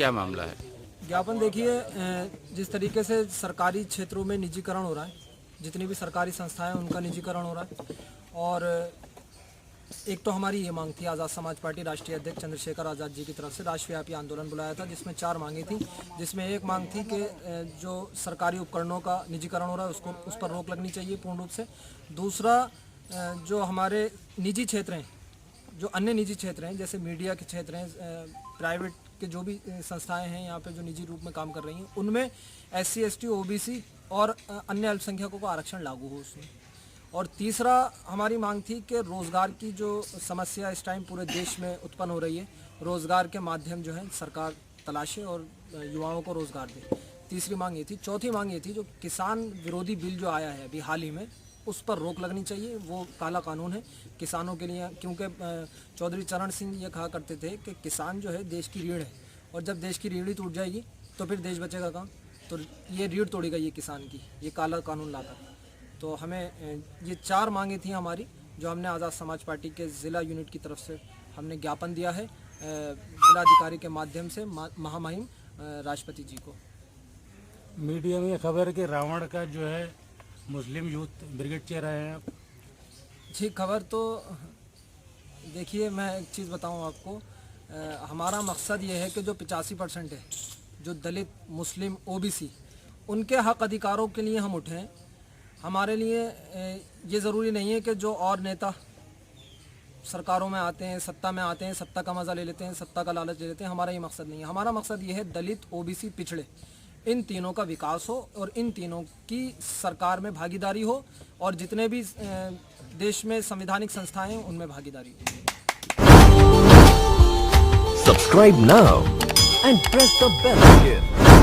क्या मामला है? ज्ञापन देखिए, जिस तरीके से सरकारी क्षेत्रों में निजीकरण हो रहा है, जितनी भी सरकारी संस्थाएं हैं उनका निजीकरण हो रहा है। और एक तो हमारी ये मांग थी, आज़ाद समाज पार्टी राष्ट्रीय अध्यक्ष चंद्रशेखर आज़ाद जी की तरफ से राष्ट्रव्यापी आंदोलन बुलाया था, जिसमें 4 मांगे थी। जिसमें एक मांग थी कि जो सरकारी उपकरणों का निजीकरण हो रहा है उस पर रोक लगनी चाहिए पूर्ण रूप से। दूसरा, जो हमारे निजी क्षेत्र हैं, जो अन्य निजी क्षेत्र हैं, जैसे मीडिया के क्षेत्र हैं, प्राइवेट के जो भी संस्थाएं हैं यहाँ पे जो निजी रूप में काम कर रही हैं, उनमें SC ST OBC और अन्य अल्पसंख्यकों को आरक्षण लागू हो उसमें। और तीसरा हमारी मांग थी कि रोज़गार की जो समस्या इस टाइम पूरे देश में उत्पन्न हो रही है, रोज़गार के माध्यम जो है सरकार तलाशे और युवाओं को रोज़गार दे। तीसरी मांग ये थी। चौथी मांग ये थी, जो किसान विरोधी बिल जो आया है अभी हाल ही में, उस पर रोक लगनी चाहिए। वो काला कानून है किसानों के लिए, क्योंकि चौधरी चरण सिंह ये कहा करते थे कि किसान जो है देश की रीढ़ है, और जब देश की रीढ़ ही टूट जाएगी तो फिर देश बचेगा कहाँ? तो ये रीढ़ तोड़ी गई है किसान की, ये काला कानून लाकर। तो हमें ये 4 मांगे थी हमारी, जो हमने आज़ाद समाज पार्टी के ज़िला यूनिट की तरफ से हमने ज्ञापन दिया है जिलाधिकारी के माध्यम से महामहिम राष्ट्रपति जी को। मीडिया में खबर कि रावण का जो है मुस्लिम यूथ ब्रिगेड चेहरा है आप? जी, खबर तो देखिए, मैं एक चीज़ बताऊं आपको, हमारा मकसद ये है कि जो 85% है, जो दलित, मुस्लिम, OBC, उनके हक अधिकारों के लिए हम उठें। हमारे लिए ये ज़रूरी नहीं है कि जो और नेता सरकारों में आते हैं, सत्ता में आते हैं, सत्ता का मज़ा ले लेते हैं, सत्ता का लालच ले लेते हैं। हमारा ये मकसद नहीं है। हमारा मकसद ये है दलित, OBC, पिछड़े, इन तीनों का विकास हो और इन तीनों की सरकार में भागीदारी हो, और जितने भी देश में संवैधानिक संस्थाएं हैं उनमें भागीदारी हो। Subscribe now and press the bell icon.